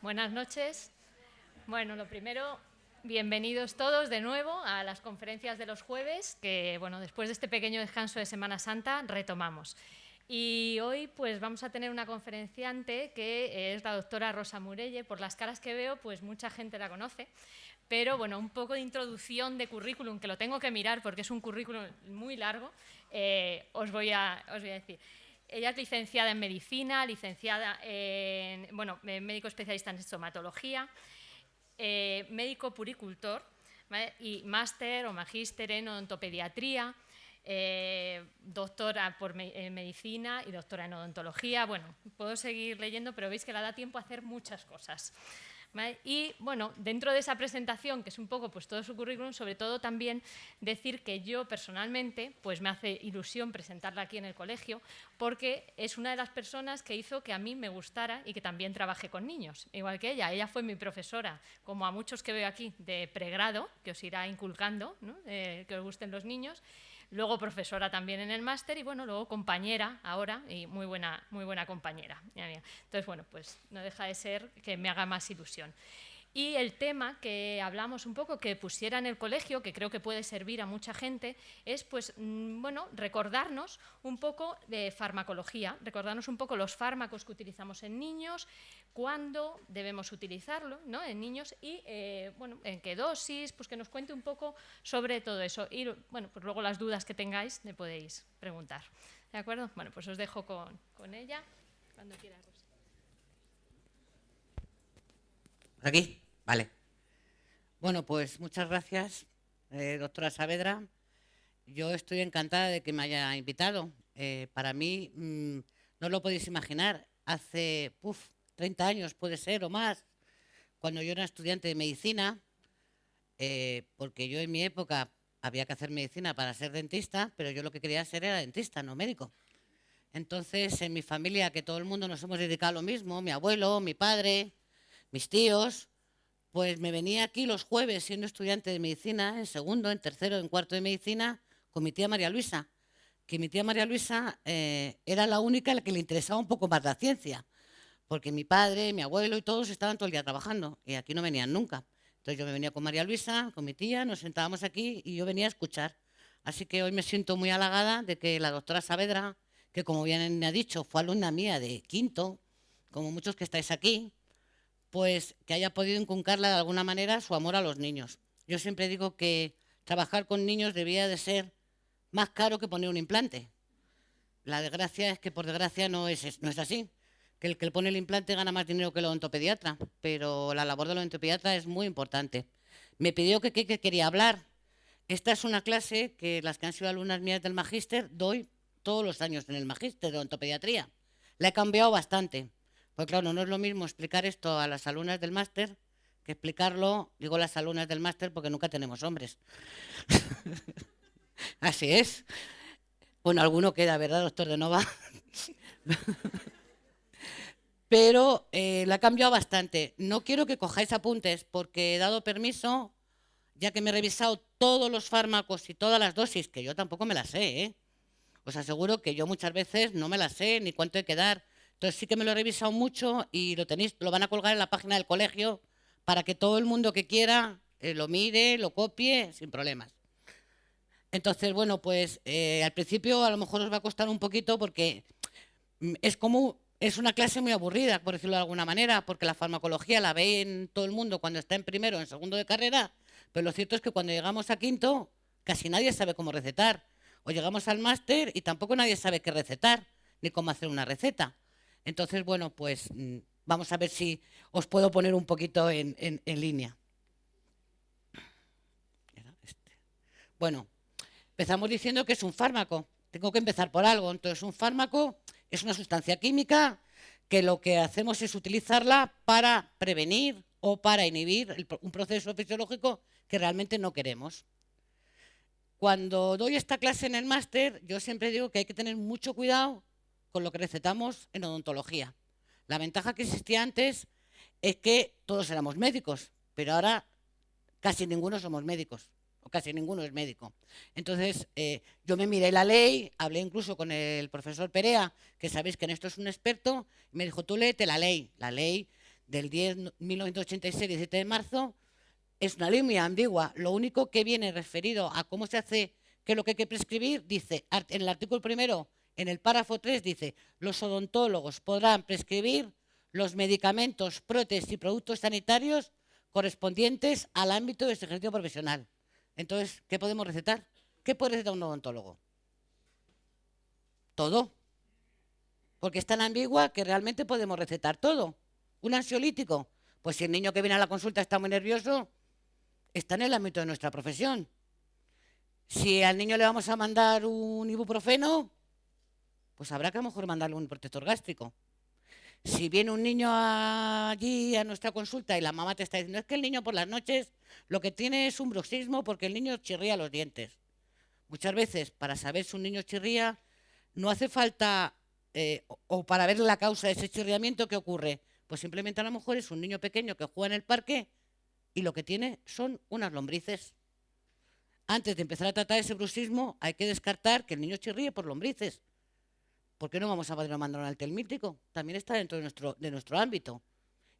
Buenas noches. Bueno, lo primero, bienvenidos todos de nuevo a las conferencias de los jueves, que bueno, después de este pequeño descanso de Semana Santa retomamos. Y hoy pues vamos a tener una conferenciante que es la doctora Rosa Murelle. Por las caras que veo, pues mucha gente la conoce. Pero bueno, un poco de introducción de currículum, que lo tengo que mirar porque es un currículum muy largo, os voy a decir. Ella es licenciada en medicina, licenciada en, médico especialista en estomatología, médico puricultor, ¿vale? Y máster o magíster en odontopediatría, doctora en medicina y doctora en odontología. Bueno, puedo seguir leyendo, pero veis que le da tiempo a hacer muchas cosas. ¿Vale? Y bueno, dentro de esa presentación, que es un poco pues todo su currículum, sobre todo también decir que yo personalmente pues me hace ilusión presentarla aquí en el colegio, porque es una de las personas que hizo que a mí me gustara y que también trabajé con niños, igual que ella. Ella fue mi profesora, como a muchos que veo aquí, de pregrado, que os irá inculcando, ¿no? Que os gusten los niños. Luego profesora también en el máster y bueno, luego compañera ahora y muy buena compañera. Entonces, bueno, pues no deja de ser que me haga más ilusión. Y el tema que hablamos un poco, que pusiera en el colegio, que creo que puede servir a mucha gente, es pues, bueno, recordarnos un poco de farmacología, recordarnos un poco los fármacos que utilizamos en niños, cuándo debemos utilizarlo, ¿no? En niños y, bueno, en qué dosis, pues que nos cuente un poco sobre todo eso. Y, bueno, pues luego las dudas que tengáis me podéis preguntar. ¿De acuerdo? Bueno, pues os dejo con ella, cuando quieras. ¿Aquí? Vale. Bueno, pues muchas gracias, doctora Saavedra. Yo estoy encantada de que me haya invitado. Para mí, no lo podéis imaginar, hace 30 años puede ser o más, cuando yo era estudiante de medicina, porque yo en mi época había que hacer medicina para ser dentista, pero yo lo que quería ser era dentista, no médico. Entonces, en mi familia, que todo el mundo nos hemos dedicado a lo mismo, mi abuelo, mi padre, mis tíos, pues me venía aquí los jueves siendo estudiante de medicina, en segundo, en tercero, en cuarto de medicina, con mi tía María Luisa, que mi tía María Luisa era la única a la que le interesaba un poco más la ciencia, porque mi padre, mi abuelo y todos estaban todo el día trabajando y aquí no venían nunca. Entonces yo me venía con María Luisa, con mi tía, nos sentábamos aquí y yo venía a escuchar. Así que hoy me siento muy halagada de que la doctora Saavedra, que como bien me ha dicho, fue alumna mía de quinto, como muchos que estáis aquí, pues que haya podido inculcarle de alguna manera su amor a los niños. Yo siempre digo que trabajar con niños debía de ser más caro que poner un implante. La desgracia es que por desgracia no es así, que el que le pone el implante gana más dinero que el odontopediatra, pero la labor del odontopediatra es muy importante. Me pidió que quería hablar. Esta es una clase que las que han sido alumnas mías del magíster doy todos los años en el magíster de odontopediatría. La he cambiado bastante. Pues claro, no es lo mismo explicar esto a las alumnas del máster que explicarlo, digo las alumnas del máster porque nunca tenemos hombres. Así es. Bueno, alguno queda, ¿verdad, doctor de Nova? Pero la ha cambiado bastante. No quiero que cojáis apuntes porque he dado permiso, ya que me he revisado todos los fármacos y todas las dosis, que yo tampoco me las sé, ¿eh? Os aseguro que yo muchas veces no me las sé ni cuánto hay que dar. Entonces sí que me lo he revisado mucho y lo van a colgar en la página del colegio para que todo el mundo que quiera lo mire, lo copie sin problemas. Entonces, bueno, pues al principio a lo mejor os va a costar un poquito porque es una clase muy aburrida, por decirlo de alguna manera, porque la farmacología la ve en todo el mundo cuando está en primero o en segundo de carrera, pero lo cierto es que cuando llegamos a quinto casi nadie sabe cómo recetar. O llegamos al máster y tampoco nadie sabe qué recetar, ni cómo hacer una receta. Entonces, bueno, pues vamos a ver si os puedo poner un poquito en línea. Bueno, empezamos diciendo que es un fármaco. Tengo que empezar por algo. Entonces, un fármaco es una sustancia química que lo que hacemos es utilizarla para prevenir o para inhibir un proceso fisiológico que realmente no queremos. Cuando doy esta clase en el máster, yo siempre digo que hay que tener mucho cuidado con lo que recetamos en odontología. La ventaja que existía antes es que todos éramos médicos, pero ahora casi ninguno somos médicos, o casi ninguno es médico. Entonces, yo me miré la ley, hablé incluso con el profesor Perea, que sabéis que en esto es un experto, y me dijo, tú léete la ley. La ley del 1986, 17 de marzo, es una ley muy ambigua. Lo único que viene referido a cómo se hace, qué es lo que hay que prescribir, dice, en el artículo primero, en el párrafo 3, dice, los odontólogos podrán prescribir los medicamentos, prótesis y productos sanitarios correspondientes al ámbito de su ejercicio profesional. Entonces, ¿qué podemos recetar? ¿Qué puede recetar un odontólogo? Todo. Porque es tan ambigua que realmente podemos recetar todo. Un ansiolítico, pues si el niño que viene a la consulta está muy nervioso, está en el ámbito de nuestra profesión. Si al niño le vamos a mandar un ibuprofeno, pues habrá que a lo mejor mandarle un protector gástrico. Si viene un niño allí a nuestra consulta y la mamá te está diciendo, es que el niño por las noches lo que tiene es un bruxismo porque el niño chirría los dientes. Muchas veces, para saber si un niño chirría, no hace falta, o para ver la causa de ese chirriamiento, ¿qué ocurre? Pues simplemente a lo mejor es un niño pequeño que juega en el parque y lo que tiene son unas lombrices. Antes de empezar a tratar ese bruxismo, hay que descartar que el niño chirríe por lombrices. ¿Por qué no vamos a mandar un antielmítico? También está dentro de nuestro ámbito.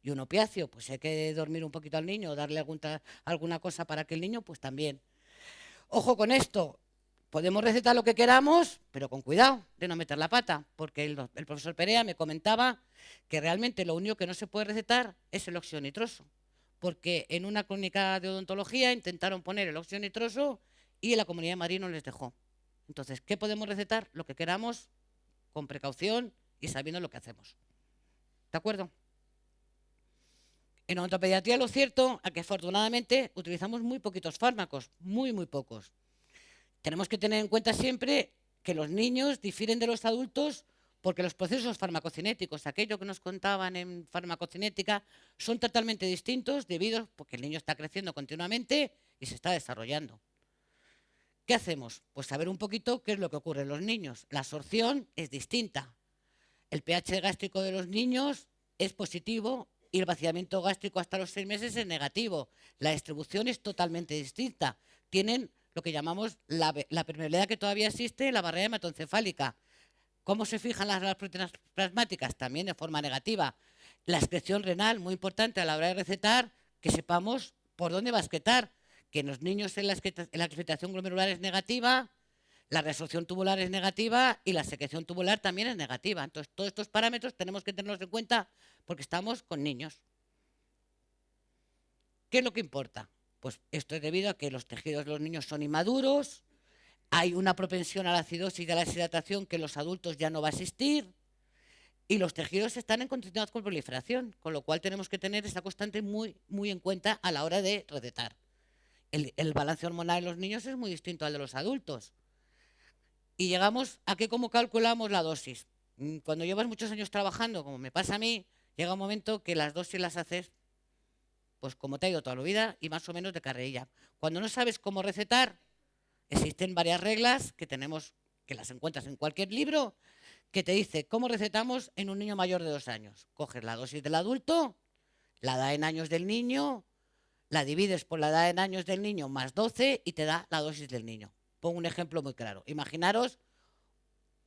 Y un opiáceo, pues si hay que dormir un poquito al niño o darle alguna cosa para que el niño, pues también. Ojo con esto, podemos recetar lo que queramos, pero con cuidado de no meter la pata, porque el profesor Perea me comentaba que realmente lo único que no se puede recetar es el óxido nitroso, porque en una clínica de odontología intentaron poner el óxido nitroso y la Comunidad de Madrid no les dejó. Entonces, ¿qué podemos recetar? Lo que queramos, con precaución y sabiendo lo que hacemos. ¿De acuerdo? En odontopediatría lo cierto es que afortunadamente utilizamos muy poquitos fármacos, muy pocos. Tenemos que tener en cuenta siempre que los niños difieren de los adultos porque los procesos farmacocinéticos, aquello que nos contaban en farmacocinética, son totalmente distintos debido porque el niño está creciendo continuamente y se está desarrollando. ¿Qué hacemos? Pues saber un poquito qué es lo que ocurre en los niños. La absorción es distinta. El pH gástrico de los niños es positivo y el vaciamiento gástrico hasta los 6 meses es negativo. La distribución es totalmente distinta. Tienen lo que llamamos la permeabilidad que todavía existe en la barrera hematoencefálica. ¿Cómo se fijan las proteínas plasmáticas? También de forma negativa. La excreción renal, muy importante a la hora de recetar, que sepamos por dónde va a excretar. Que en los niños la excretación glomerular es negativa, la resorción tubular es negativa y la secreción tubular también es negativa. Entonces, todos estos parámetros tenemos que tenerlos en cuenta porque estamos con niños. ¿Qué es lo que importa? Pues esto es debido a que los tejidos de los niños son inmaduros, hay una propensión a la acidosis y a la deshidratación que en los adultos ya no va a existir y los tejidos están en continuidad con proliferación, con lo cual tenemos que tener esa constante muy en cuenta a la hora de recetar. El balance hormonal en los niños es muy distinto al de los adultos. Y llegamos a que cómo calculamos la dosis. Cuando llevas muchos años trabajando, como me pasa a mí, llega un momento que las dosis las haces pues como te ha ido toda la vida y más o menos de carrerilla. Cuando no sabes cómo recetar, existen varias reglas que las encuentras en cualquier libro, que te dice cómo recetamos en un niño mayor de 2 años. Coges la dosis del adulto, la edad en años del niño, la divides por la edad en años del niño más 12 y te da la dosis del niño. Pongo un ejemplo muy claro. Imaginaros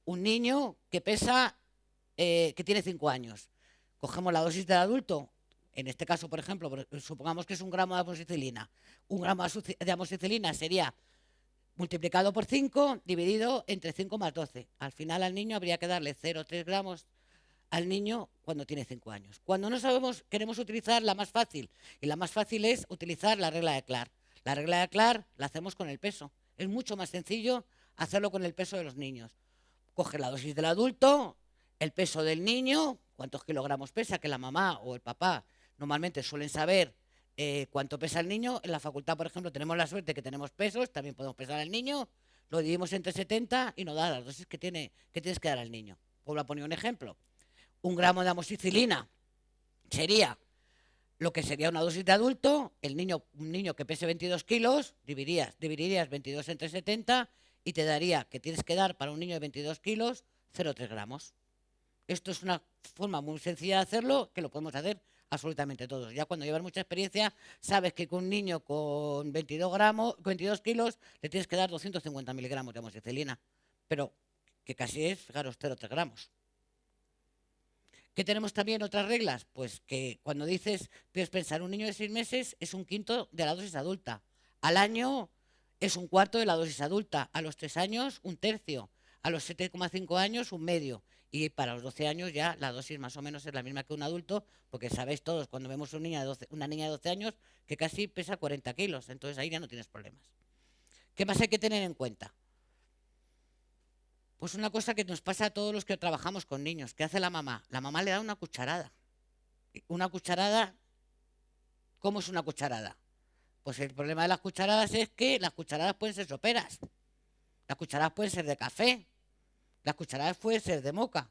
un niño que pesa, que tiene 5 años. Cogemos la dosis del adulto, en este caso, por ejemplo, supongamos que es 1 gramo de amoxicilina. 1 gramo de amoxicilina sería multiplicado por 5, dividido entre 5 más 12. Al final al niño habría que darle 0,3 gramos al niño cuando tiene 5 años. Cuando no sabemos, queremos utilizar la más fácil. Y la más fácil es utilizar la regla de Clark. La regla de Clark la hacemos con el peso. Es mucho más sencillo hacerlo con el peso de los niños. Coge la dosis del adulto, el peso del niño, cuántos kilogramos pesa, que la mamá o el papá normalmente suelen saber cuánto pesa el niño. En la facultad, por ejemplo, tenemos la suerte que tenemos pesos, también podemos pesar al niño, lo dividimos entre 70 y nos da las dosis que tienes que dar al niño. Vuelvo a poner un ejemplo. 1 gramo de amoxicilina sería lo que sería una dosis de adulto. Un niño que pese 22 kilos, dividirías 22 entre 70 y te daría que tienes que dar para un niño de 22 kilos 0,3 gramos. Esto es una forma muy sencilla de hacerlo, que lo podemos hacer absolutamente todos. Ya cuando llevas mucha experiencia, sabes que con un niño con 22 kilos le tienes que dar 250 miligramos de amoxicilina, pero que casi es, fijaros, 0,3 gramos. ¿Qué tenemos también otras reglas? Pues que cuando dices, puedes pensar, un niño de 6 meses es un quinto de la dosis adulta. Al año es un cuarto de la dosis adulta. A los 3 años, un tercio. A los 7,5 años, un medio. Y para los 12 años ya la dosis más o menos es la misma que un adulto, porque sabéis todos, cuando vemos una niña de 12 años, que casi pesa 40 kilos. Entonces ahí ya no tienes problemas. ¿Qué más hay que tener en cuenta? Pues una cosa que nos pasa a todos los que trabajamos con niños. ¿Qué hace la mamá? La mamá le da una cucharada. Una cucharada, ¿cómo es una cucharada? Pues el problema de las cucharadas es que las cucharadas pueden ser soperas. Las cucharadas pueden ser de café. Las cucharadas pueden ser de moca.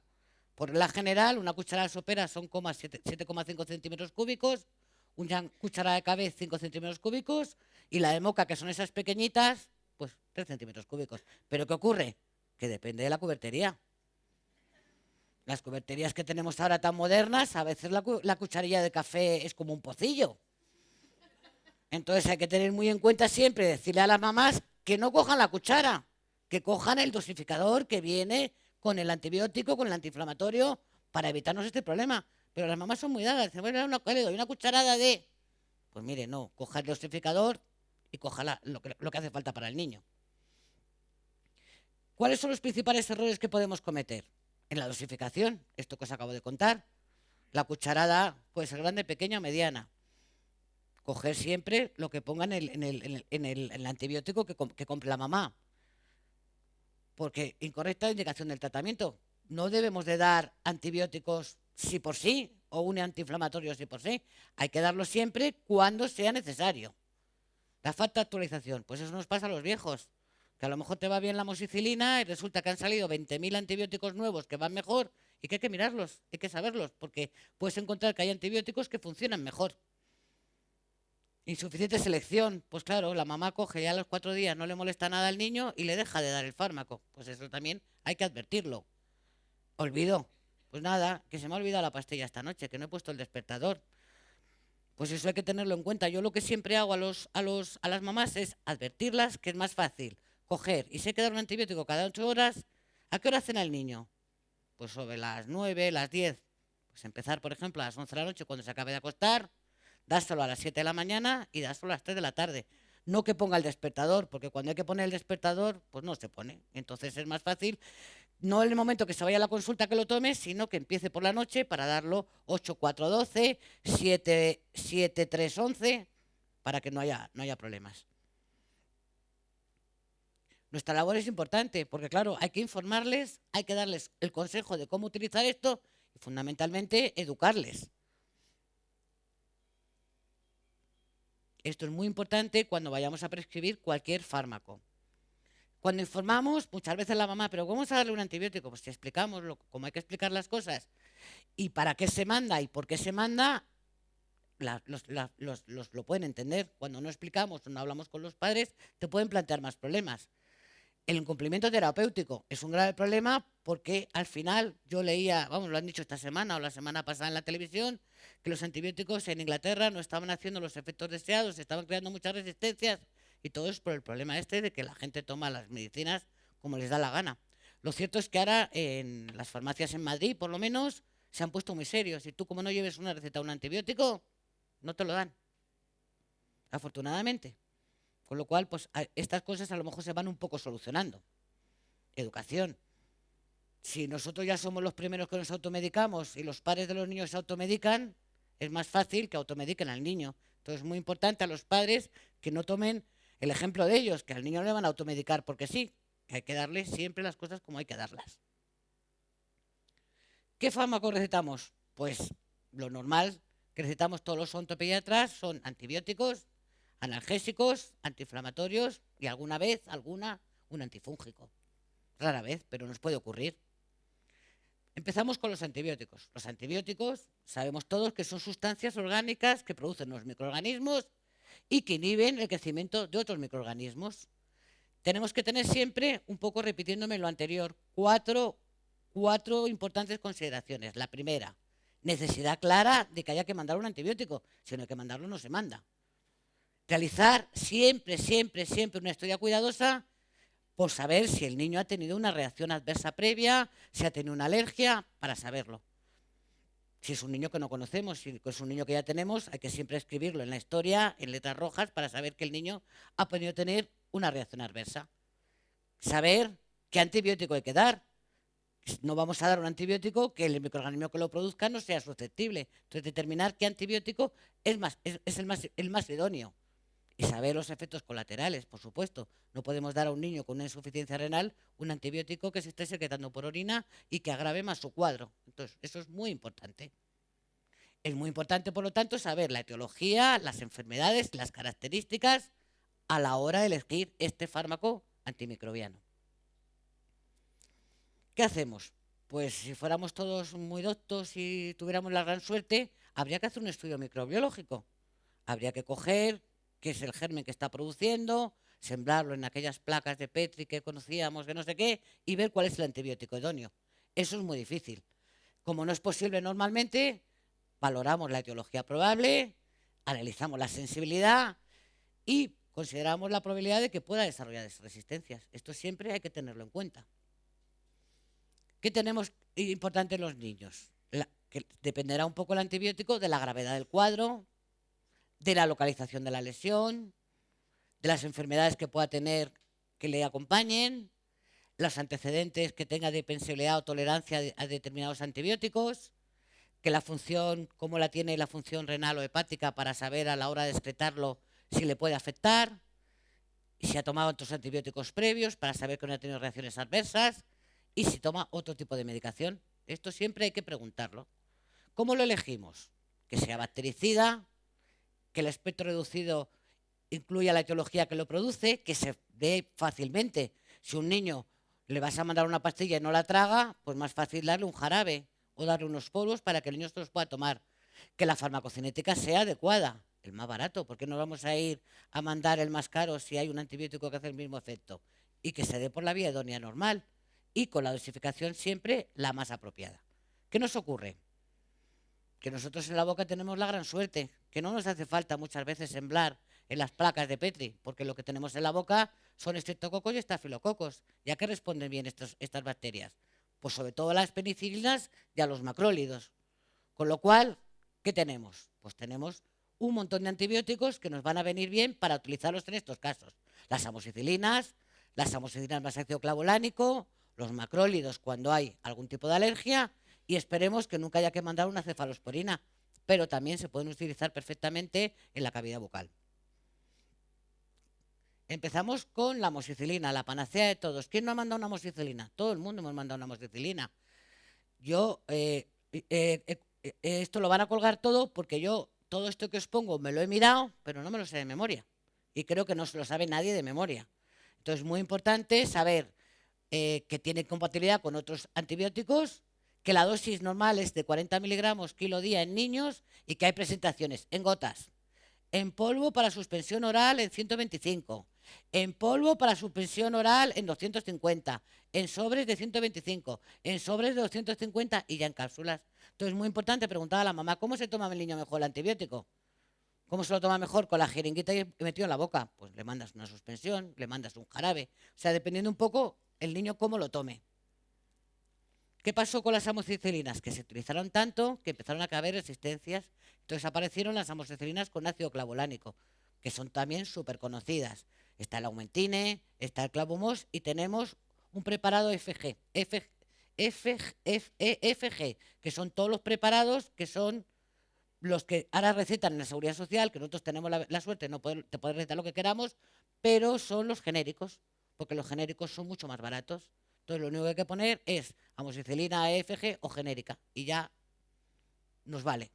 Por regla general, una cucharada sopera son 7,5 centímetros cúbicos, una cucharada de café 5 centímetros cúbicos y la de moca, que son esas pequeñitas, pues 3 centímetros cúbicos. ¿Pero qué ocurre? Que depende de la cubertería. Las cuberterías que tenemos ahora tan modernas, a veces la cucharilla de café es como un pocillo. Entonces hay que tener muy en cuenta siempre, decirle a las mamás que no cojan la cuchara, que cojan el dosificador que viene con el antibiótico, con el antiinflamatorio, para evitarnos este problema. Pero las mamás son muy dadas, dicen, bueno, le doy una cucharada de... Pues mire, no, coja el dosificador y coja lo que hace falta para el niño. ¿Cuáles son los principales errores que podemos cometer? En la dosificación, esto que os acabo de contar. La cucharada puede ser grande, pequeña o mediana. Coger siempre lo que pongan en el antibiótico que compre la mamá. Porque incorrecta indicación del tratamiento. No debemos de dar antibióticos sí por sí o un antiinflamatorio sí por sí. Hay que darlo siempre cuando sea necesario. La falta de actualización, pues eso nos pasa a los viejos. Que a lo mejor te va bien la amoxicilina y resulta que han salido 20.000 antibióticos nuevos que van mejor y que hay que mirarlos, hay que saberlos, porque puedes encontrar que hay antibióticos que funcionan mejor. Insuficiente selección, pues claro, la mamá coge ya a los 4 días, no le molesta nada al niño y le deja de dar el fármaco. Pues eso también hay que advertirlo. Olvido, pues nada, que se me ha olvidado la pastilla esta noche, que no he puesto el despertador. Pues eso hay que tenerlo en cuenta. Yo lo que siempre hago a las mamás es advertirlas que es más fácil coger y se queda un antibiótico cada 8 horas. ¿A qué hora cena el niño? Pues sobre las 9, las 10. Pues empezar, por ejemplo, a las 11 de la noche cuando se acabe de acostar, dárselo a las 7 de la mañana y dárselo a las 3 de la tarde. No que ponga el despertador, porque cuando hay que poner el despertador, pues no se pone. Entonces es más fácil, no en el momento que se vaya a la consulta que lo tome, sino que empiece por la noche para darlo 8, 4, 12, 7, 7, 3, 11, para que no haya problemas. Nuestra labor es importante porque, claro, hay que informarles, hay que darles el consejo de cómo utilizar esto y, fundamentalmente, educarles. Esto es muy importante cuando vayamos a prescribir cualquier fármaco. Cuando informamos, muchas veces la mamá, ¿pero cómo vamos a darle un antibiótico? Pues si explicamos cómo hay que explicar las cosas y para qué se manda y por qué se manda, lo pueden entender. Cuando no explicamos o no hablamos con los padres, te pueden plantear más problemas. El incumplimiento terapéutico es un grave problema porque al final yo leía, vamos, lo han dicho esta semana o la semana pasada en la televisión, que los antibióticos en Inglaterra no estaban haciendo los efectos deseados, estaban creando muchas resistencias y todo es por el problema este de que la gente toma las medicinas como les da la gana. Lo cierto es que ahora en las farmacias en Madrid, por lo menos, se han puesto muy serios. Y tú, como no lleves una receta de un antibiótico, no te lo dan. Afortunadamente. Con lo cual, pues estas cosas a lo mejor se van un poco solucionando. Educación. Si nosotros ya somos los primeros que nos automedicamos y los padres de los niños se automedican, es más fácil que automediquen al niño. Entonces es muy importante a los padres que no tomen el ejemplo de ellos, que al niño no le van a automedicar porque sí, que hay que darle siempre las cosas como hay que darlas. ¿Qué fármaco recetamos? Pues lo normal que recetamos todos los odontopediatras son antibióticos, analgésicos, antiinflamatorios y alguna vez, un antifúngico. Rara vez, pero nos puede ocurrir. Empezamos con los antibióticos. Los antibióticos sabemos todos que son sustancias orgánicas que producen los microorganismos y que inhiben el crecimiento de otros microorganismos. Tenemos que tener siempre, un poco repitiéndome lo anterior, cuatro importantes consideraciones. La primera, necesidad clara de que haya que mandar un antibiótico. Si no hay que mandarlo, no se manda. Realizar siempre una historia cuidadosa por saber si el niño ha tenido una reacción adversa previa, si ha tenido una alergia, para saberlo. Si es un niño que no conocemos, si es un niño que ya tenemos, hay que siempre escribirlo en la historia, en letras rojas, para saber que el niño ha podido tener una reacción adversa. Saber qué antibiótico hay que dar. No vamos a dar un antibiótico que el microorganismo que lo produzca no sea susceptible. Entonces, determinar qué antibiótico es el más idóneo. Y saber los efectos colaterales, por supuesto. No podemos dar a un niño con una insuficiencia renal un antibiótico que se esté secretando por orina y que agrave más su cuadro. Entonces, eso es muy importante. Es muy importante, por lo tanto, saber la etiología, las enfermedades, las características a la hora de elegir este fármaco antimicrobiano. ¿Qué hacemos? Pues si fuéramos todos muy doctos y tuviéramos la gran suerte, habría que hacer un estudio microbiológico. Habría que coger qué es el germen que está produciendo, sembrarlo en aquellas placas de Petri que conocíamos, de no sé qué, y ver cuál es el antibiótico idóneo. Eso es muy difícil. Como no es posible normalmente, valoramos la etiología probable, analizamos la sensibilidad y consideramos la probabilidad de que pueda desarrollar resistencias. Esto siempre hay que tenerlo en cuenta. ¿Qué tenemos importante en los niños? Que dependerá un poco el antibiótico de la gravedad del cuadro, de la localización de la lesión, de las enfermedades que pueda tener que le acompañen, los antecedentes que tenga de hipersensibilidad o tolerancia a determinados antibióticos, que la función, cómo la tiene la función renal o hepática para saber a la hora de excretarlo si le puede afectar, y si ha tomado otros antibióticos previos para saber que no ha tenido reacciones adversas, y si toma otro tipo de medicación. Esto siempre hay que preguntarlo. ¿Cómo lo elegimos? Que sea bactericida, que el espectro reducido incluya la etiología que lo produce, que se ve fácilmente. Si a un niño le vas a mandar una pastilla y no la traga, pues más fácil darle un jarabe o darle unos polvos para que el niño se los pueda tomar. Que la farmacocinética sea adecuada, el más barato, porque no vamos a ir a mandar el más caro si hay un antibiótico que hace el mismo efecto. Y que se dé por la vía idónea normal y con la dosificación siempre la más apropiada. ¿Qué nos ocurre? Que nosotros en la boca tenemos la gran suerte, que no nos hace falta muchas veces sembrar en las placas de Petri, porque lo que tenemos en la boca son estreptococos y estafilococos. ¿Y a qué responden bien estas bacterias? Pues sobre todo a las penicilinas y a los macrólidos. Con lo cual, ¿qué tenemos? Pues tenemos un montón de antibióticos que nos van a venir bien para utilizarlos en estos casos. Las amoxicilinas más ácido clavulánico, los macrólidos cuando hay algún tipo de alergia, y esperemos que nunca haya que mandar una cefalosporina, pero también se pueden utilizar perfectamente en la cavidad bucal. Empezamos con la amoxicilina, la panacea de todos. ¿Quién no ha mandado una amoxicilina? Todo el mundo hemos mandado una amoxicilina. Yo, esto lo van a colgar todo porque yo, todo esto que os pongo me lo he mirado, pero no me lo sé de memoria. Y creo que no se lo sabe nadie de memoria. Entonces, es muy importante saber que tiene compatibilidad con otros antibióticos, que la dosis normal es de 40 miligramos kilo día en niños y que hay presentaciones en gotas, en polvo para suspensión oral en 125, en polvo para suspensión oral en 250, en sobres de 125, en sobres de 250 y ya en cápsulas. Entonces es muy importante preguntar a la mamá, ¿cómo se toma el niño mejor el antibiótico? ¿Cómo se lo toma mejor? Con la jeringuita y metido en la boca. Pues le mandas una suspensión, le mandas un jarabe. O sea, dependiendo un poco el niño cómo lo tome. ¿Qué pasó con las amoxicilinas? Que se utilizaron tanto que empezaron a caber resistencias. Entonces aparecieron las amoxicilinas con ácido clavulánico, que son también súper conocidas. Está el Aumentine, está el Clavumos y tenemos un preparado FG, que son todos los preparados que son los que ahora recetan en la Seguridad Social, que nosotros tenemos la suerte de te poder recetar lo que queramos, pero son los genéricos, porque los genéricos son mucho más baratos. Entonces lo único que hay que poner es amoxicilina EFG o genérica y ya nos vale.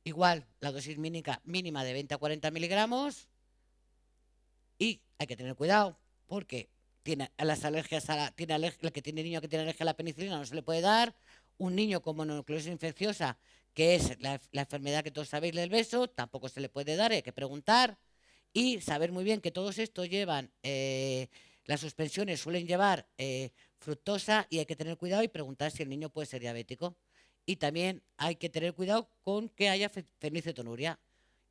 Igual la dosis mínima de 20 a 40 miligramos y hay que tener cuidado porque tiene las alergias el que tiene niño que tiene alergia a la penicilina no se le puede dar. Un niño con mononucleosis infecciosa, que es la enfermedad que todos sabéis del beso, tampoco se le puede dar, hay que preguntar y saber muy bien que todos estos llevan, las suspensiones suelen llevar fructosa y hay que tener cuidado y preguntar si el niño puede ser diabético. Y también hay que tener cuidado con que haya fenilcetonuria.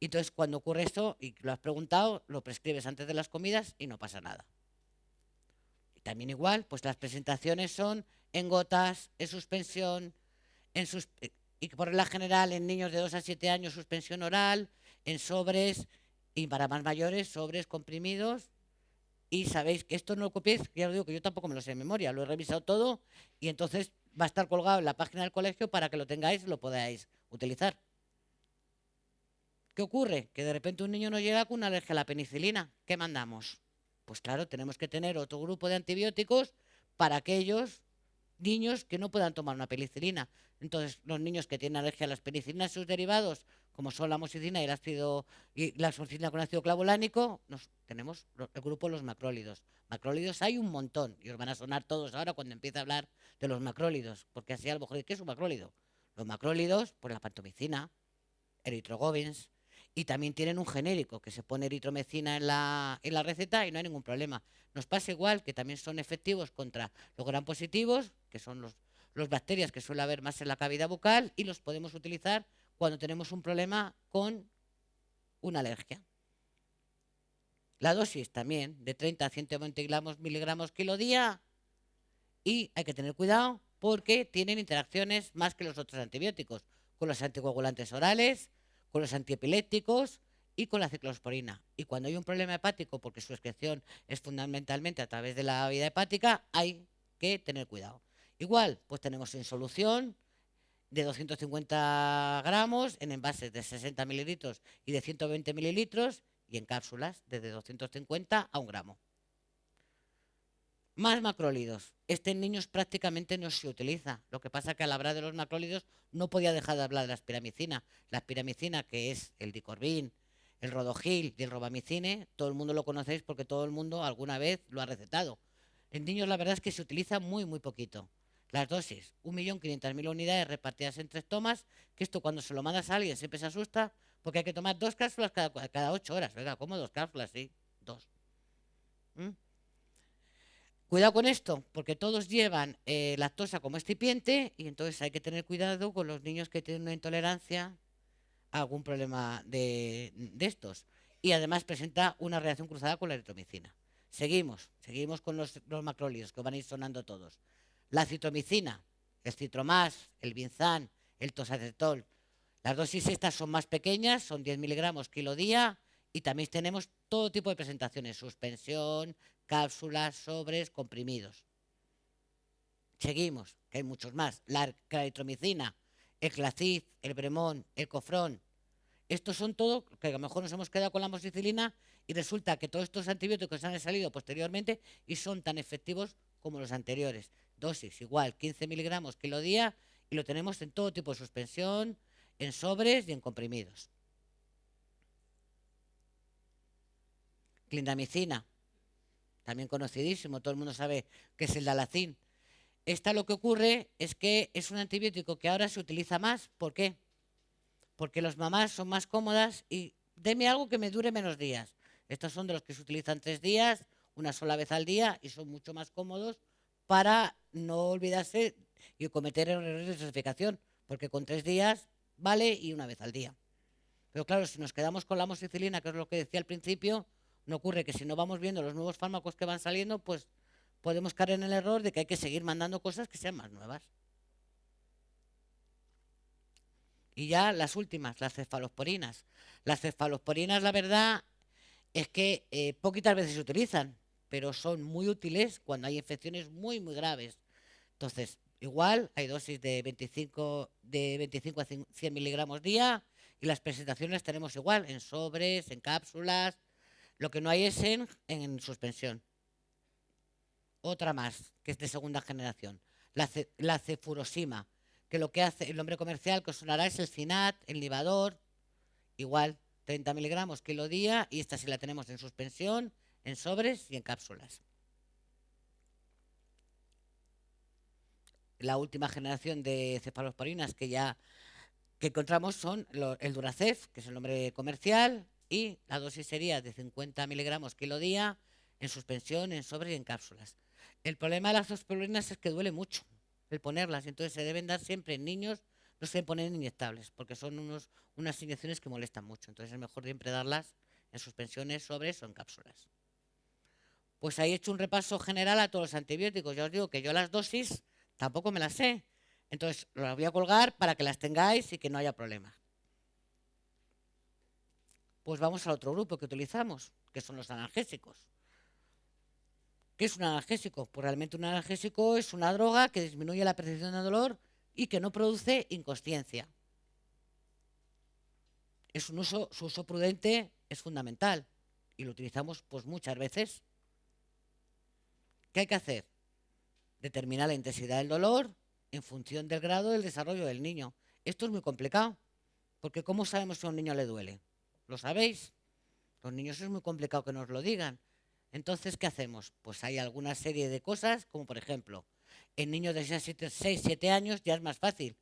Entonces, cuando ocurre esto y lo has preguntado, lo prescribes antes de las comidas y no pasa nada. Y también igual, pues las presentaciones son en gotas, en suspensión, y que por regla general en niños de 2 a 7 años suspensión oral, en sobres, y para más mayores, sobres comprimidos. Y sabéis que esto no lo copiéis, ya os digo que yo tampoco me lo sé de memoria, lo he revisado todo y entonces va a estar colgado en la página del colegio para que lo tengáis y lo podáis utilizar. ¿Qué ocurre? Que de repente un niño no llega con una alergia a la penicilina. ¿Qué mandamos? Pues claro, tenemos que tener otro grupo de antibióticos para aquellos niños que no puedan tomar una penicilina. Entonces, los niños que tienen alergia a las penicilinas y sus derivados, como son la amoxicilina y la amoxicilina con ácido clavulánico, tenemos el grupo de los macrólidos. Macrólidos hay un montón y os van a sonar todos ahora cuando empiece a hablar de los macrólidos, porque así a lo mejor, ¿qué es un macrólido? Los macrólidos, pues la pantomicina, eritrogobins, y también tienen un genérico que se pone eritromecina en la receta y no hay ningún problema. Nos pasa igual que también son efectivos contra los gram positivos, que son los bacterias que suele haber más en la cavidad bucal, y los podemos utilizar cuando tenemos un problema con una alergia. La dosis también de 30 a 120 miligramos kilo día, y hay que tener cuidado porque tienen interacciones más que los otros antibióticos, con los anticoagulantes orales, con los antiepilépticos y con la ciclosporina. Y cuando hay un problema hepático, porque su excreción es fundamentalmente a través de la vía hepática, hay que tener cuidado. Igual, pues tenemos en solución de 250 gramos, en envases de 60 mililitros y de 120 mililitros, y en cápsulas desde 250 a 1 gramo. Más macrólidos. Este en niños prácticamente no se utiliza. Lo que pasa es que al hablar de los macrólidos no podía dejar de hablar de la aspiramicina. La aspiramicina, que es el dicorbin, el rodogil y el robamicine, todo el mundo lo conocéis porque todo el mundo alguna vez lo ha recetado. En niños la verdad es que se utiliza muy, muy poquito. Las dosis, 1.500.000 unidades repartidas en 3 tomas, que esto cuando se lo mandas a alguien siempre se asusta, porque hay que tomar 2 cápsulas cada 8 horas. Oiga, ¿cómo 2 cápsulas? Sí, 2. Cuidado con esto, porque todos llevan lactosa como excipiente y entonces hay que tener cuidado con los niños que tienen una intolerancia a algún problema de estos. Y además presenta una reacción cruzada con la eritromicina. Seguimos con los macrólidos que van a ir sonando todos. La citromicina, el citromás, el vinzán, el tosacetol. Las dosis estas son más pequeñas, son 10 miligramos kilo día, y también tenemos todo tipo de presentaciones, suspensión, cápsulas, sobres, comprimidos. Seguimos, que hay muchos más. La claritromicina, el Clacid, el Bremón, el Cofrón. Estos son todos, que a lo mejor nos hemos quedado con la amoxicilina y resulta que todos estos antibióticos han salido posteriormente y son tan efectivos como los anteriores. Dosis igual, 15 miligramos kilo día, y lo tenemos en todo tipo de suspensión, en sobres y en comprimidos. Clindamicina, también conocidísimo, todo el mundo sabe que es el Dalacin. Esta lo que ocurre es que es un antibiótico que ahora se utiliza más. ¿Por qué? Porque las mamás son más cómodas y deme algo que me dure menos días. Estos son de los que se utilizan 3 días, una sola vez al día, y son mucho más cómodos para no olvidarse y cometer errores de dosificación, porque con 3 días vale y una vez al día. Pero claro, si nos quedamos con la amoxicilina, que es lo que decía al principio, no ocurre que si no vamos viendo los nuevos fármacos que van saliendo, pues podemos caer en el error de que hay que seguir mandando cosas que sean más nuevas. Y ya las últimas, las cefalosporinas. Las cefalosporinas, la verdad, es que poquitas veces se utilizan, pero son muy útiles cuando hay infecciones muy, muy graves. Entonces, igual hay dosis de 25 a 100 miligramos día, y las presentaciones tenemos igual, en sobres, en cápsulas. Lo que no hay es en suspensión. Otra más, que es de segunda generación, la cefurosima, que lo que hace el nombre comercial que os sonará es el Cinat, el Nivador, igual, 30 miligramos kilo día, y esta sí la tenemos en suspensión, en sobres y en cápsulas. La última generación de cefalosporinas que encontramos son el Duracef, que es el nombre comercial, y la dosis sería de 50 miligramos kilo día, en suspensión, en sobres y en cápsulas. El problema de las cefalosporinas es que duele mucho el ponerlas, entonces se deben dar siempre en niños, no se deben poner inyectables, porque son unas inyecciones que molestan mucho, entonces es mejor siempre darlas en suspensiones, sobres o en cápsulas. Pues ahí he hecho un repaso general a todos los antibióticos. Ya os digo que yo las dosis tampoco me las sé. Entonces, las voy a colgar para que las tengáis y que no haya problemas. Pues vamos al otro grupo que utilizamos, que son los analgésicos. ¿Qué es un analgésico? Pues realmente un analgésico es una droga que disminuye la percepción de dolor y que no produce inconsciencia. Su uso prudente es fundamental y lo utilizamos pues muchas veces. ¿Qué hay que hacer? Determinar la intensidad del dolor en función del grado del desarrollo del niño. Esto es muy complicado, porque ¿cómo sabemos si a un niño le duele? ¿Lo sabéis? Los niños es muy complicado que nos lo digan. Entonces, ¿qué hacemos? Pues hay alguna serie de cosas, como por ejemplo, en niños de 6, 7 años ya es más fácil.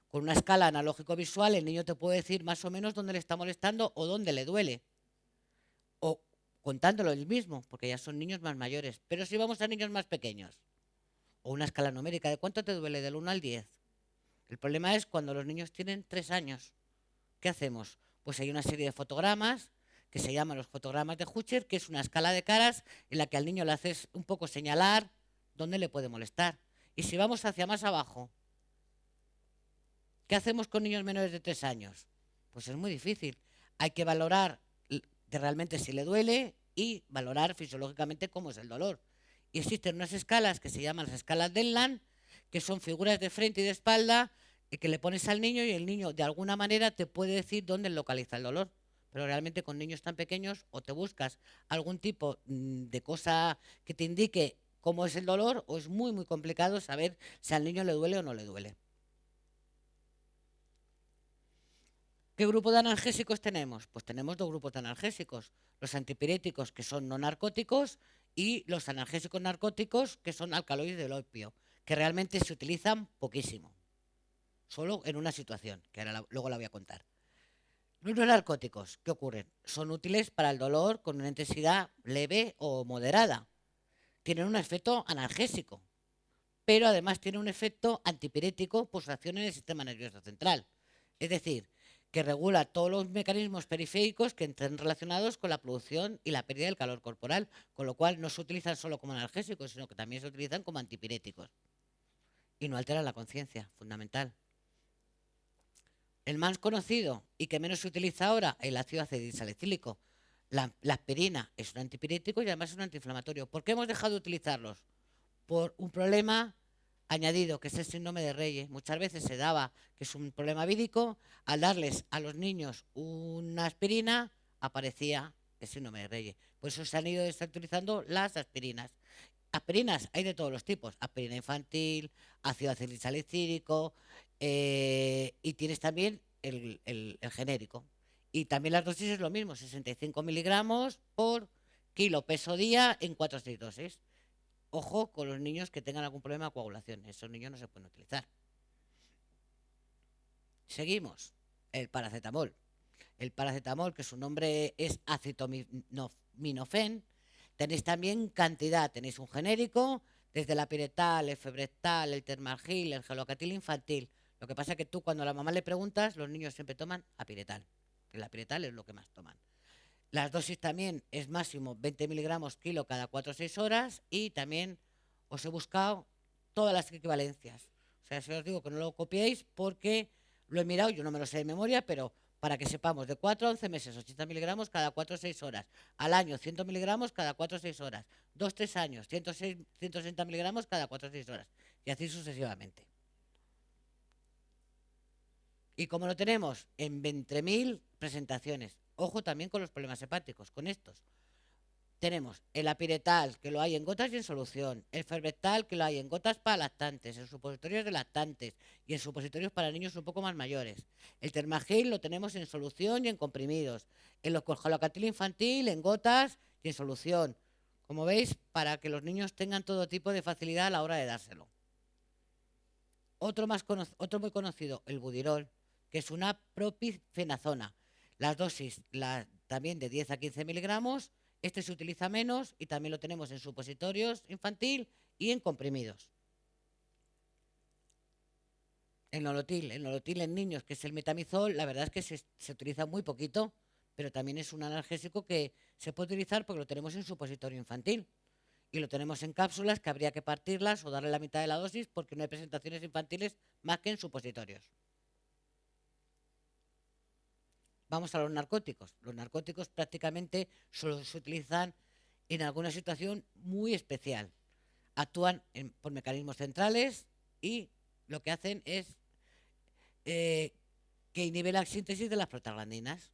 Con una escala analógico-visual, el niño te puede decir más o menos dónde le está molestando o dónde le duele. O contándolo él mismo, porque ya son niños más mayores. Pero si vamos a niños más pequeños, o una escala numérica, ¿de cuánto te duele? Del 1 al 10. El problema es cuando los niños tienen 3 años. ¿Qué hacemos? Pues hay una serie de fotogramas que se llaman los fotogramas de Hutcher, que es una escala de caras en la que al niño le haces un poco señalar dónde le puede molestar. Y si vamos hacia más abajo, ¿qué hacemos con niños menores de 3 años? Pues es muy difícil. Hay que valorar de realmente si le duele y valorar fisiológicamente cómo es el dolor. Y existen unas escalas que se llaman las escalas Delland, que son figuras de frente y de espalda que le pones al niño y el niño de alguna manera te puede decir dónde localiza el dolor. Pero realmente con niños tan pequeños o te buscas algún tipo de cosa que te indique cómo es el dolor o es muy, muy complicado saber si al niño le duele o no le duele. ¿Qué grupo de analgésicos tenemos? Pues tenemos dos grupos de analgésicos. Los antipiréticos, que son no narcóticos, y los analgésicos narcóticos, que son alcaloides del opio, que realmente se utilizan poquísimo. Solo en una situación, que ahora luego la voy a contar. Los no narcóticos, ¿qué ocurren? Son útiles para el dolor con una intensidad leve o moderada. Tienen un efecto analgésico, pero además tienen un efecto antipirético por su acción en el sistema nervioso central. Es decir, que regula todos los mecanismos periféricos que estén relacionados con la producción y la pérdida del calor corporal, con lo cual no se utilizan solo como analgésicos, sino que también se utilizan como antipiréticos. Y no alteran la conciencia, fundamental. El más conocido y que menos se utiliza ahora, el ácido acetilsalicílico. La aspirina es un antipirético y además es un antiinflamatorio. ¿Por qué hemos dejado de utilizarlos? Por un problema añadido, que es el síndrome de Reye. Muchas veces se daba, que es un problema vírico, al darles a los niños una aspirina, aparecía el síndrome de Reye. Por eso se han ido utilizando las aspirinas. Aspirinas hay de todos los tipos, aspirina infantil, ácido acetilsalicílico, y tienes también el genérico. Y también las dosis es lo mismo, 65 miligramos por kilo peso día en 4 o 6 dosis. Ojo con los niños que tengan algún problema de coagulación, esos niños no se pueden utilizar. Seguimos, el paracetamol. El paracetamol, que su nombre es acetaminofén, tenéis también cantidad, tenéis un genérico, desde la piretal, el febrestal, el termargil, el gelocatil infantil. Lo que pasa es que tú cuando a la mamá le preguntas, los niños siempre toman apiretal, que la apiretal es lo que más toman. Las dosis también es máximo 20 miligramos kilo cada 4 o 6 horas y también os he buscado todas las equivalencias. O sea, si os digo que no lo copiéis porque lo he mirado, yo no me lo sé de memoria, pero para que sepamos, de 4 a 11 meses, 80 miligramos cada 4 o 6 horas. Al año, 100 miligramos cada 4 o 6 horas. 2-3 años, 160 miligramos cada 4 o 6 horas. Y así sucesivamente. ¿Y cómo lo tenemos? En 20.000 presentaciones. Ojo también con los problemas hepáticos, con estos. Tenemos el apiretal, que lo hay en gotas y en solución. El ferbectal, que lo hay en gotas para lactantes, en supositorios de lactantes y en supositorios para niños un poco más mayores. El termagil lo tenemos en solución y en comprimidos. El gelocatil infantil en gotas y en solución. Como veis, para que los niños tengan todo tipo de facilidad a la hora de dárselo. Otro muy conocido, el budirol, que es una propifenazona. Las dosis también de 10 a 15 miligramos. Este se utiliza menos y también lo tenemos en supositorios infantil y en comprimidos. El nolotil en niños, que es el metamizol, la verdad es que se utiliza muy poquito, pero también es un analgésico que se puede utilizar porque lo tenemos en supositorio infantil. Y lo tenemos en cápsulas que habría que partirlas o darle la mitad de la dosis porque no hay presentaciones infantiles más que en supositorios. Vamos a los narcóticos. Los narcóticos prácticamente solo se utilizan en alguna situación muy especial. Actúan por mecanismos centrales y lo que hacen es que inhiben la síntesis de las prostaglandinas.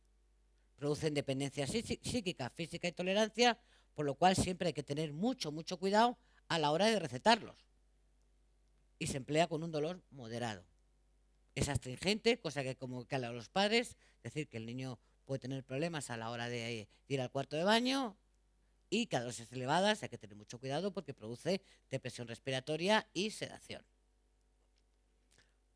Producen dependencia psíquica, física y tolerancia, por lo cual siempre hay que tener mucho cuidado a la hora de recetarlos. Y se emplea con un dolor moderado. Es astringente, cosa que como cala a los padres, es decir, que el niño puede tener problemas a la hora de ir al cuarto de baño, y que a dosis elevadas hay que tener mucho cuidado porque produce depresión respiratoria y sedación.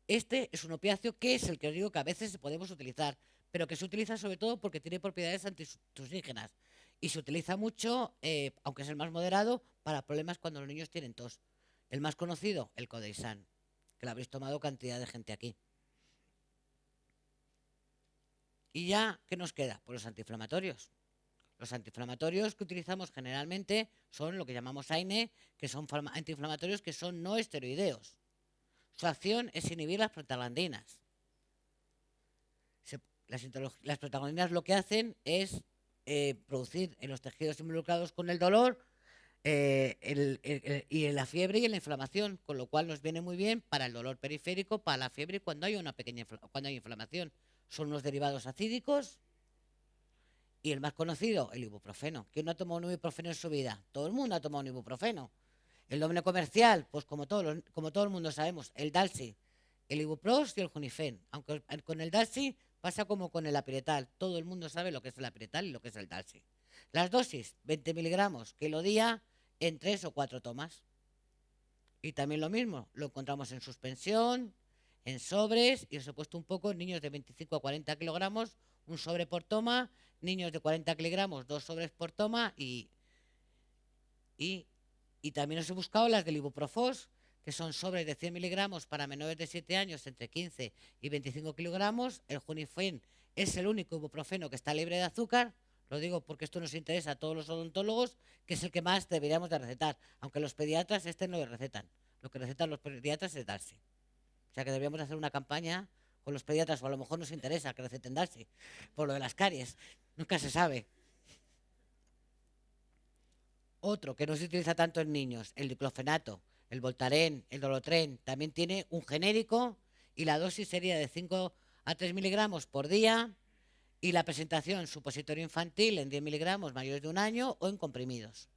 Este es un opiáceo que es el que os digo que a veces podemos utilizar, pero que se utiliza sobre todo porque tiene propiedades antitusígenas y se utiliza mucho, aunque es el más moderado, para problemas cuando los niños tienen tos. El más conocido, el Codeisan, que lo habréis tomado cantidad de gente aquí. ¿Y ya qué nos queda? Pues los antiinflamatorios. Los antiinflamatorios que utilizamos generalmente son lo que llamamos AINE, que son antiinflamatorios que son no esteroideos. Su acción es inhibir las prostaglandinas. Las prostaglandinas lo que hacen es producir en los tejidos involucrados con el dolor y en la fiebre y en la inflamación, con lo cual nos viene muy bien para el dolor periférico, para la fiebre cuando hay cuando hay inflamación. Son unos derivados acídicos. Y el más conocido, el ibuprofeno. ¿Quién no ha tomado un ibuprofeno en su vida? Todo el mundo ha tomado un ibuprofeno. El nombre comercial, pues como todo el mundo sabemos, el Dalsy, el Ibuprost y el Junifen. Aunque con el Dalsy pasa como con el Apiretal. Todo el mundo sabe lo que es el Apiretal y lo que es el Dalsy. Las dosis, 20 miligramos kilo día en 3 o 4 tomas. Y también lo mismo, lo encontramos en suspensión, en sobres, y os he puesto un poco en niños de 25 a 40 kilogramos, un sobre por toma, niños de 40 kilogramos, 2 sobres por toma, y también os he buscado las del ibuprofos, que son sobres de 100 miligramos para menores de 7 años, entre 15 y 25 kilogramos. El Junifen es el único ibuprofeno que está libre de azúcar. Lo digo porque esto nos interesa a todos los odontólogos, que es el que más deberíamos de recetar, aunque los pediatras no lo recetan. Lo que recetan los pediatras es Dalsy. O sea que deberíamos hacer una campaña con los pediatras, o a lo mejor nos interesa que receten Dalsy, por lo de las caries. Nunca se sabe. Otro que no se utiliza tanto en niños, el diclofenato, el Voltaren, el Dolotren, también tiene un genérico y la dosis sería de 5 a 3 miligramos por día, y la presentación supositorio infantil en 10 miligramos mayores de un año o en comprimidos.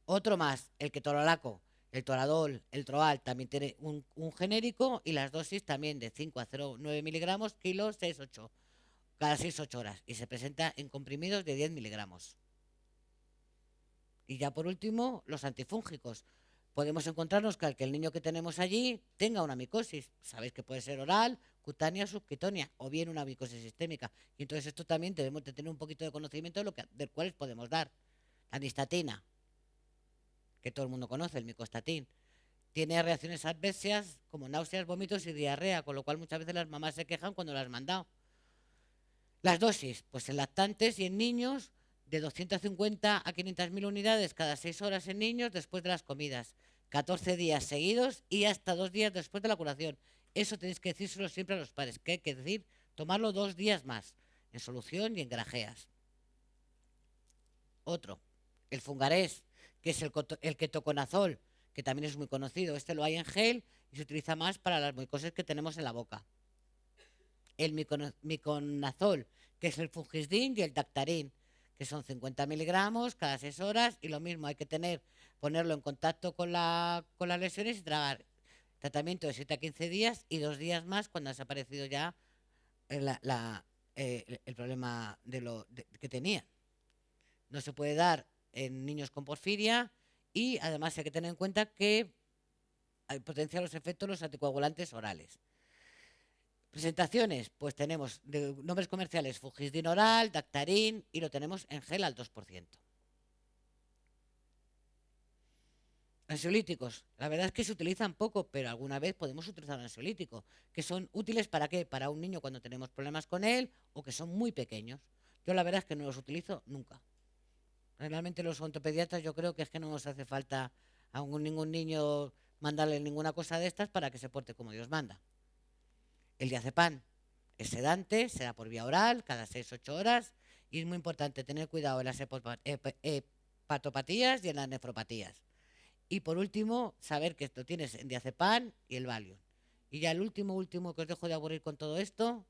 Otro más, el ketorolaco, el Toradol, el Troal, también tiene un genérico y las dosis también de 5 a 0,9 miligramos kilo 6-8, cada 6-8 horas, y se presenta en comprimidos de 10 miligramos. Y ya por último, los antifúngicos. Podemos encontrarnos que el niño que tenemos allí tenga una micosis. Sabéis que puede ser oral, cutánea, subcutánea o bien una micosis sistémica. Y entonces esto también debemos de tener un poquito de conocimiento del cual podemos dar. La nistatina, que todo el mundo conoce, el micostatín, tiene reacciones adversas como náuseas, vómitos y diarrea, con lo cual muchas veces las mamás se quejan cuando las han mandado. Las dosis, pues en lactantes y en niños, de 250 a 500.000 unidades cada 6 horas en niños después de las comidas, 14 días seguidos y hasta 2 días después de la curación. Eso tenéis que decírselo siempre a los padres, que hay que decir tomarlo 2 días más, en solución y en grajeas. Otro, el Fungarés, que es el ketoconazol, que también es muy conocido. Este lo hay en gel y se utiliza más para las micosis que tenemos en la boca. El miconazol, que es el Fungisdin y el Dactarin, que son 50 miligramos cada 6 horas, y lo mismo, hay que ponerlo en contacto con las lesiones y tragar. Tratamiento de 7 a 15 días y 2 días más cuando ha desaparecido ya el problema que tenía. No se puede dar en niños con porfiria, y además hay que tener en cuenta que potencia los efectos de los anticoagulantes orales. Presentaciones, pues tenemos de nombres comerciales Fugisdin oral, Dactarin, y lo tenemos en gel al 2%. Ansiolíticos, la verdad es que se utilizan poco, pero alguna vez podemos utilizar un ansiolítico, que son útiles ¿para qué? Para un niño cuando tenemos problemas con él o que son muy pequeños. Yo la verdad es que no los utilizo nunca. Realmente los ontopediatras yo creo que es que no nos hace falta a ningún niño mandarle ninguna cosa de estas para que se porte como Dios manda. El diazepam es sedante, se da por vía oral cada 6-8 horas y es muy importante tener cuidado en las hepatopatías y en las nefropatías. Y por último, saber que esto tienes en diazepam y el Valium. Y ya el último que os dejo de aburrir con todo esto,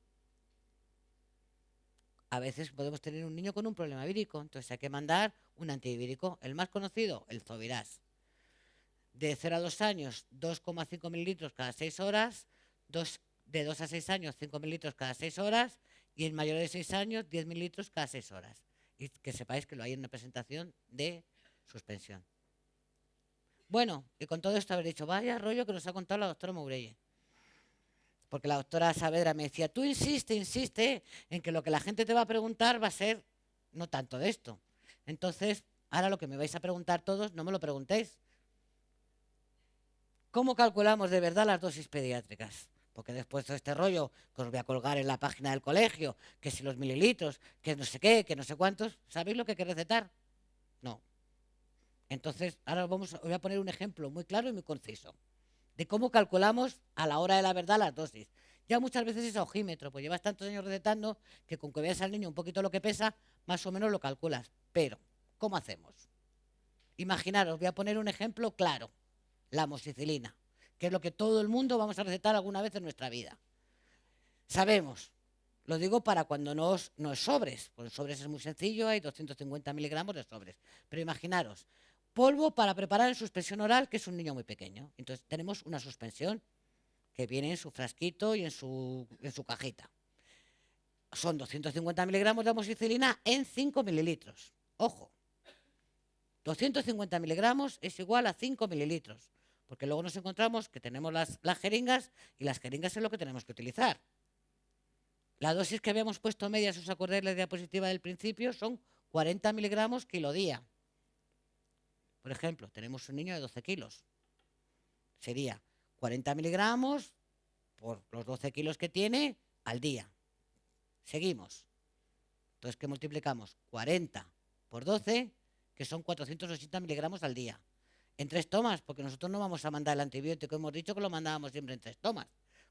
a veces podemos tener un niño con un problema vírico, entonces hay que mandar un antivírico. El más conocido, el Zoviras. De 0 a 2 años, 2,5 mililitros cada 6 horas, de 2 a 6 años, 5 mililitros cada 6 horas, y en mayores de 6 años, 10 mililitros cada 6 horas. Y que sepáis que lo hay en una presentación de suspensión. Bueno, y con todo esto haber dicho, vaya rollo que nos ha contado la doctora Mourelle. Porque la doctora Saavedra me decía, tú insiste en que lo que la gente te va a preguntar va a ser no tanto de esto. Entonces, ahora lo que me vais a preguntar todos, no me lo preguntéis. ¿Cómo calculamos de verdad las dosis pediátricas? Porque después de este rollo que os voy a colgar en la página del colegio, que si los mililitros, que no sé qué, que no sé cuántos, ¿sabéis lo que hay que recetar? No. Entonces, ahora os voy a poner un ejemplo muy claro y muy conciso de cómo calculamos a la hora de la verdad las dosis. Ya muchas veces es a ojímetro, pues llevas tantos años recetando que con que veas al niño un poquito lo que pesa, más o menos lo calculas. Pero, ¿cómo hacemos? Imaginaros, voy a poner un ejemplo claro. La amoxicilina, que es lo que todo el mundo vamos a recetar alguna vez en nuestra vida. Sabemos, lo digo para cuando no es sobres, pues sobres es muy sencillo, hay 250 miligramos de sobres. Pero imaginaros, polvo para preparar en suspensión oral, que es un niño muy pequeño. Entonces tenemos una suspensión que viene en su frasquito y en su cajita. Son 250 miligramos de amoxicilina en 5 mililitros. Ojo, 250 miligramos es igual a 5 mililitros. Porque luego nos encontramos que tenemos las jeringas y las jeringas es lo que tenemos que utilizar. La dosis que habíamos puesto media, si os acordáis la diapositiva del principio, son 40 miligramos kilodía. Por ejemplo, tenemos un niño de 12 kilos. Sería 40 miligramos por los 12 kilos que tiene al día. Seguimos. Entonces, ¿qué multiplicamos? 40 por 12, que son 480 miligramos al día. En 3 tomas, porque nosotros no vamos a mandar el antibiótico, hemos dicho que lo mandábamos siempre en 3 tomas.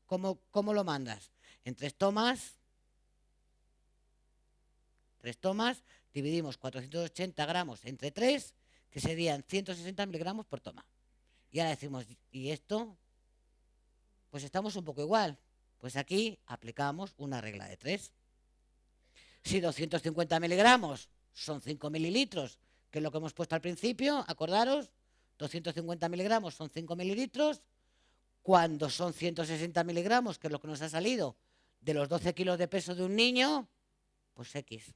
¿Cómo lo mandas? En 3 tomas, dividimos 480 gramos entre 3, que serían 160 miligramos por toma. Y ahora decimos, ¿y esto? Pues estamos un poco igual. Pues aquí aplicamos una regla de 3. Si 250 miligramos son 5 mililitros, que es lo que hemos puesto al principio, acordaros, 250 miligramos son 5 mililitros, cuando son 160 miligramos, que es lo que nos ha salido de los 12 kilos de peso de un niño, pues X.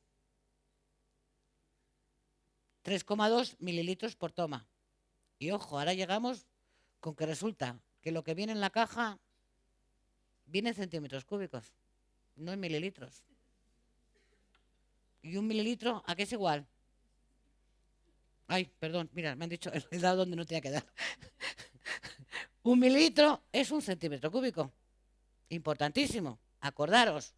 3,2 mililitros por toma. Y ojo, ahora llegamos con que resulta que lo que viene en la caja viene en centímetros cúbicos, no en mililitros. ¿Y un mililitro a qué es igual? Ay, perdón, mira, me han dicho, he dado donde no tenía que dar. 1 mililitro es 1 centímetro cúbico. Importantísimo, acordaros.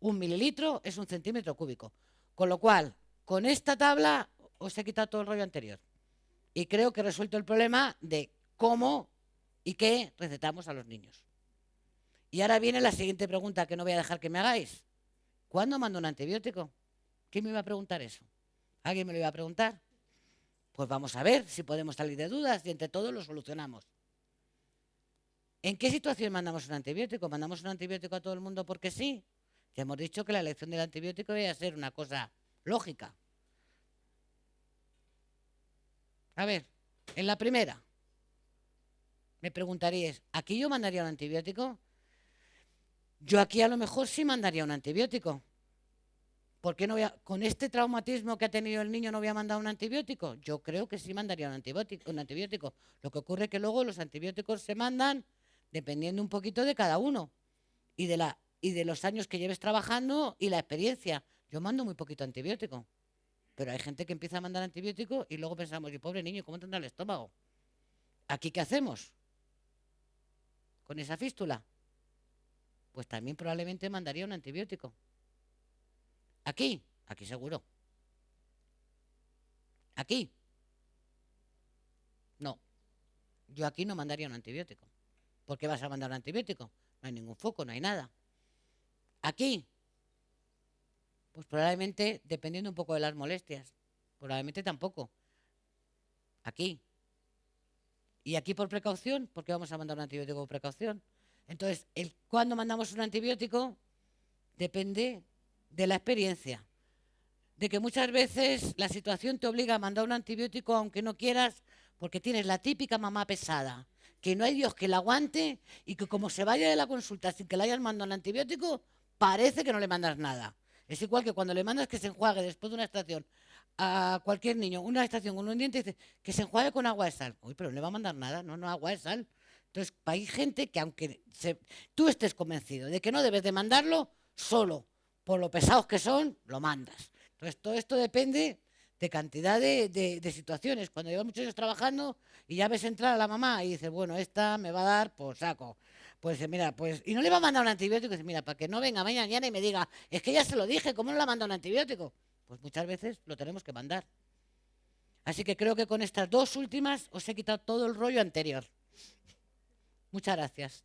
1 mililitro es 1 centímetro cúbico. Con lo cual, con esta tabla os he quitado todo el rollo anterior. Y creo que he resuelto el problema de cómo y qué recetamos a los niños. Y ahora viene la siguiente pregunta que no voy a dejar que me hagáis. ¿Cuándo mando un antibiótico? ¿Quién me iba a preguntar eso? ¿Alguien me lo iba a preguntar? Pues vamos a ver si podemos salir de dudas y entre todos lo solucionamos. ¿En qué situación mandamos un antibiótico? ¿Mandamos un antibiótico a todo el mundo porque sí? Ya hemos dicho que la elección del antibiótico debe ser una cosa lógica. A ver, en la primera, me preguntaríais, ¿aquí yo mandaría un antibiótico? Yo aquí a lo mejor sí mandaría un antibiótico. ¿Por qué no con este traumatismo que ha tenido el niño no voy a mandar un antibiótico? Yo creo que sí mandaría un antibiótico. Lo que ocurre es que luego los antibióticos se mandan dependiendo un poquito de cada uno y de los años que lleves trabajando y la experiencia. Yo mando muy poquito antibiótico, pero hay gente que empieza a mandar antibiótico y luego pensamos, y pobre niño, ¿cómo tendrá el estómago? ¿Aquí qué hacemos con esa fístula? Pues también probablemente mandaría un antibiótico. Aquí seguro. Aquí. No. Yo aquí no mandaría un antibiótico. ¿Por qué vas a mandar un antibiótico? No hay ningún foco, no hay nada. Aquí. Pues probablemente, dependiendo un poco de las molestias, probablemente tampoco. Aquí. Y aquí por precaución, ¿por qué vamos a mandar un antibiótico por precaución? Entonces, cuando mandamos un antibiótico depende de la experiencia. De que muchas veces la situación te obliga a mandar un antibiótico aunque no quieras, porque tienes la típica mamá pesada, que no hay Dios que la aguante y que como se vaya de la consulta sin que le hayas mandado un antibiótico, parece que no le mandas nada. Es igual que cuando le mandas que se enjuague después de una estación a cualquier niño, una estación con un diente, dice que se enjuague con agua de sal. Uy, pero no le va a mandar nada, no, agua de sal. Entonces, hay gente que aunque tú estés convencido de que no debes de mandarlo, solo por lo pesados que son, lo mandas. Entonces, todo esto depende de cantidad de situaciones. Cuando llevas muchos años trabajando y ya ves entrar a la mamá y dices, bueno, esta me va a dar por saco. Pues dice, mira, pues, y no le va a mandar un antibiótico, dice, mira, para que no venga mañana y me diga, es que ya se lo dije, ¿cómo no le ha mandado un antibiótico? Pues muchas veces lo tenemos que mandar. Así que creo que con estas dos últimas os he quitado todo el rollo anterior. Muchas gracias.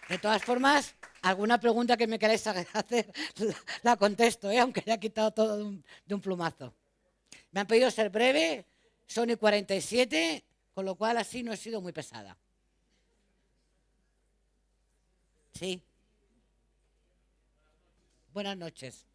De todas formas, alguna pregunta que me queráis hacer, la contesto, aunque haya quitado todo de un plumazo. Me han pedido ser breve, son y 47, con lo cual así no he sido muy pesada. Sí. Buenas noches.